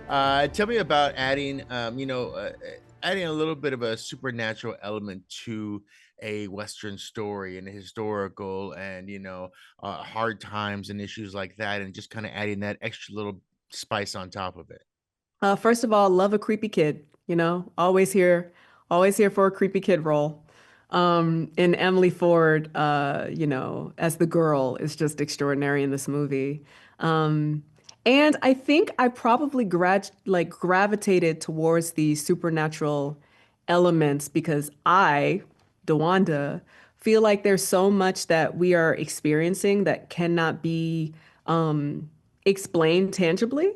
Tell me about adding, adding a little bit of a supernatural element to a Western story and historical and, hard times and issues like that, and just kind of adding that extra little spice on top of it. First of all, love a creepy kid, always here for a creepy kid role. And Emily Ford, as the girl is just extraordinary in this movie. Um, and I think I probably gravitated towards the supernatural elements because DeWanda, feel like there's so much that we are experiencing that cannot be explained tangibly.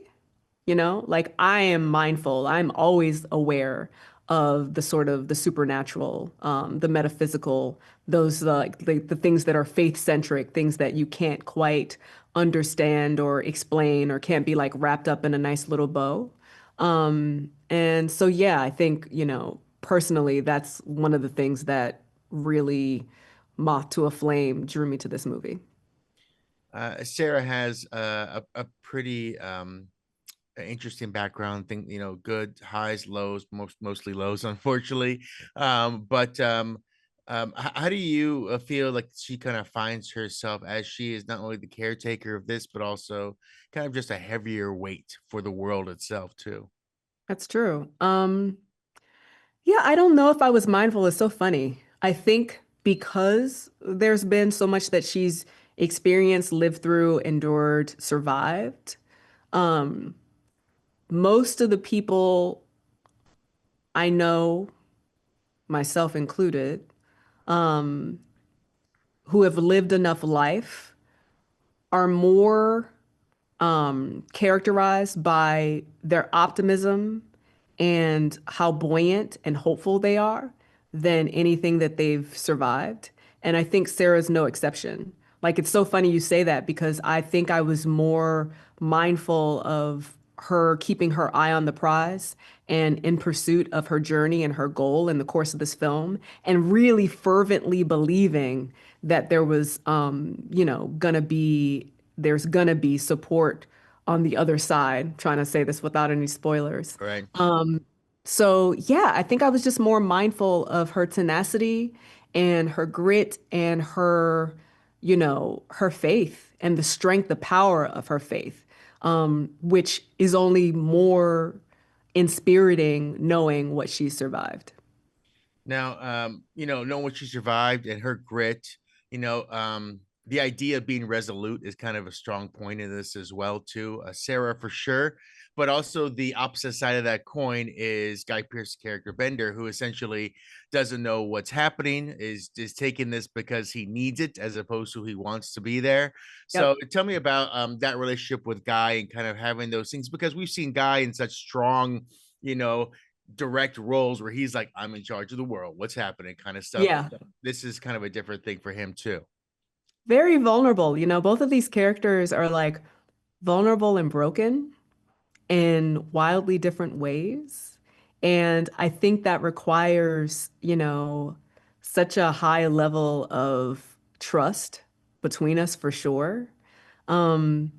Like I am mindful, I'm always aware of the sort of the supernatural, the metaphysical, those like the things that are faith-centric, things that you can't quite understand or explain or can't be like wrapped up in a nice little bow. And so yeah, I think, personally, that's one of the things that really moth to a flame drew me to this movie. Sarah has a pretty interesting background thing, good highs, lows, mostly lows, unfortunately. How do you feel like she kind of finds herself as she is not only the caretaker of this, but also kind of just a heavier weight for the world itself, too? That's true. Yeah, I don't know if I was mindful. It's so funny. I think because there's been so much that she's experienced, lived through, endured, survived. Um, Most of the people I know, myself included, um, who have lived enough life are more characterized by their optimism and how buoyant and hopeful they are than anything that they've survived. And I think Sarah's no exception. Like, it's so funny you say that because I think I was more mindful of her keeping her eye on the prize and in pursuit of her journey and her goal in the course of this film, and really fervently believing that there's gonna be support on the other side, trying to say this without any spoilers. Right. So yeah, I think I was just more mindful of her tenacity and her grit and her faith and the strength, the power of her faith, which is only more inspiriting knowing what she survived. Now, knowing what she survived and her grit, the idea of being resolute is kind of a strong point in this as well, too. Sarah for sure, but also the opposite side of that coin is Guy Pearce's character Bender, who essentially doesn't know what's happening, is taking this because he needs it as opposed to he wants to be there. So Yep. tell me about that relationship with Guy and kind of having those things because we've seen Guy in such strong, you know, direct roles where he's like, I'm in charge of the world. What's happening? Kind of stuff. Yeah. This is kind of a different thing for him too. Very vulnerable. Both of these characters are like vulnerable and broken in wildly different ways. And I think that requires, such a high level of trust between us for sure. Um,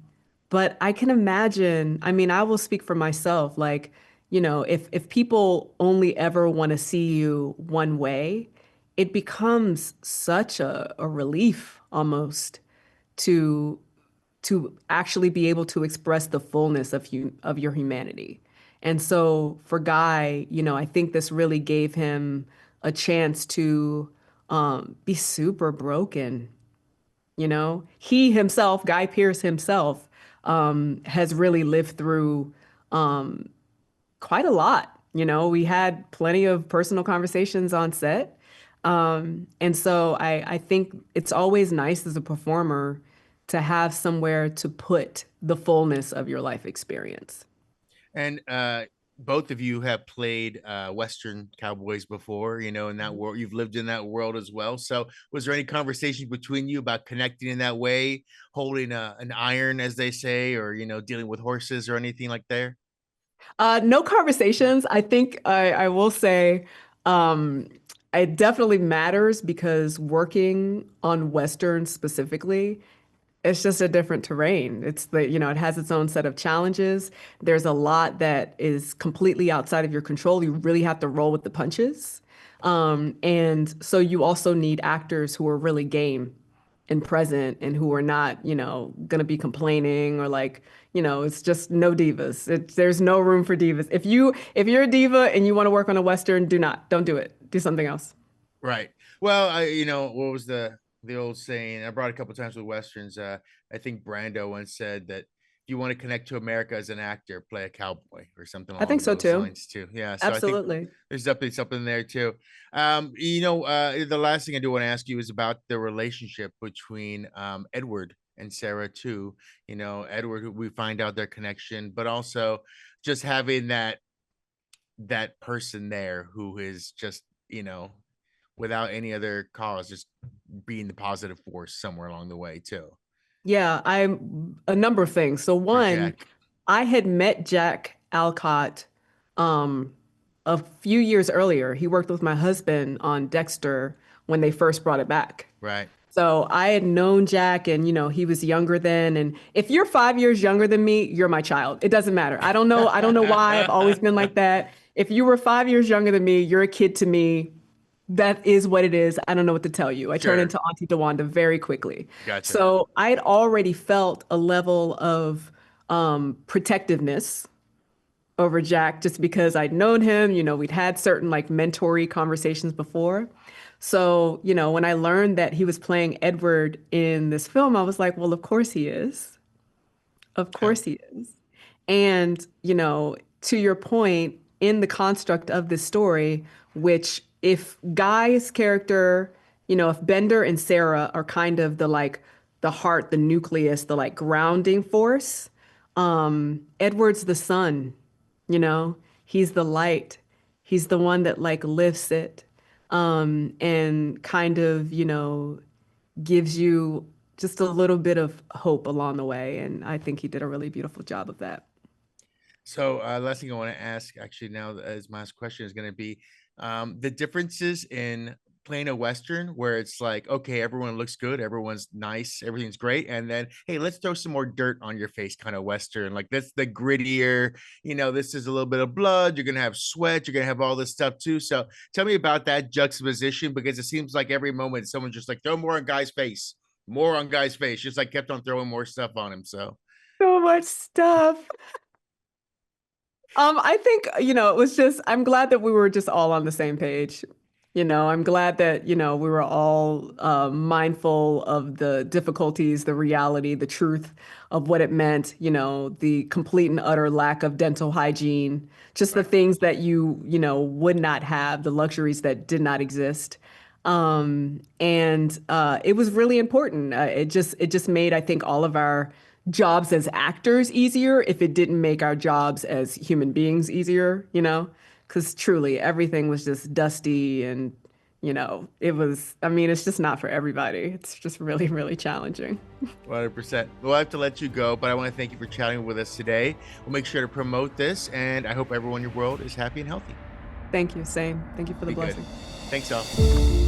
but I can imagine, I mean, I will speak for myself, like, if people only ever want to see you one way, it becomes such a relief almost to actually be able to express the fullness of your humanity. And so for Guy, I think this really gave him a chance to be super broken. He himself, Guy Pearce himself, has really lived through quite a lot. We had plenty of personal conversations on set. And so I think it's always nice as a performer to have somewhere to put the fullness of your life experience. And both of you have played Western cowboys before, in that world. You've lived in that world as well. So was there any conversation between you about connecting in that way, holding an iron, as they say, or, dealing with horses or anything like there? No conversations. I think I will say um, it definitely matters because working on Western specifically, It's just a different terrain. It's the, it has its own set of challenges. There's a lot that is completely outside of your control. You really have to roll with the punches. And so you also need actors who are really game and present and who are not, going to be complaining or like, it's just no divas. There's no room for divas. If you're a diva and you want to work on a Western, don't do it. Do something else. Right. Well, what was the old saying? I brought a couple times with westerns. I think Brando once said that if you want to connect to America as an actor, play a cowboy or something I think along so those too. lines too. Yeah. So I think Absolutely. there's definitely something there too. The last thing I do want to ask you is about the relationship between Edward and Sarah too. Edward, we find out their connection, but also just having that person there who is just, without any other cause, just being the positive force somewhere along the way too. Yeah, I'm a number of things. So For one, Jack. I had met Jack Alcott um a few years earlier. He worked with my husband on Dexter when they first brought it back. Right. So I had known Jack and he was younger then. And if you're 5 years younger than me, you're my child. It doesn't matter. I don't know why. I've always been like that. If you were 5 years younger than me, you're a kid to me. That is what it is. I don't know what to tell you. I turned Sure. into Auntie DeWanda very quickly. Gotcha. So I'd already felt a level of protectiveness over Jack just because I'd known him. We'd had certain like mentory conversations before. So, when I learned that he was playing Edward in this film, I was like, well, of course he is. Of Okay. course he is. And, to your point, in the construct of this story, which if Guy's character, if Bender and Sarah are kind of the like the heart, the nucleus, the like grounding force, Edward's the sun, he's the light. He's the one that like lifts it, and kind of, gives you just a little bit of hope along the way. And I think he did a really beautiful job of that. So, last thing I want to ask, actually, now as my last question is going to be, the differences in playing a Western where it's like, okay, everyone looks good, everyone's nice, everything's great, and then, hey, let's throw some more dirt on your face, kind of Western. Like that's the grittier, this is a little bit of blood. You're gonna have sweat. You're gonna have all this stuff too. So, tell me about that juxtaposition because it seems like every moment someone's just like throw more on Guy's face, more on Guy's face, just like kept on throwing more stuff on him. So, So much stuff. I think, it was just, I'm glad that we were just all on the same page. I'm glad that, we were all mindful of the difficulties, the reality, the truth of what it meant, the complete and utter lack of dental hygiene, just the right. things that you would not have, the luxuries that did not exist. And it was really important. It just made, I think, all of our jobs as actors easier if it didn't make our jobs as human beings easier, because truly everything was just dusty and, it was, I mean, it's just not for everybody. It's just really, really challenging. 100%. We'll have to let you go, but I want to thank you for chatting with us today. We'll make sure to promote this, and I hope everyone in your world is happy and healthy. Thank you. Same. Thank you for the Be good. blessing. Thanks, all.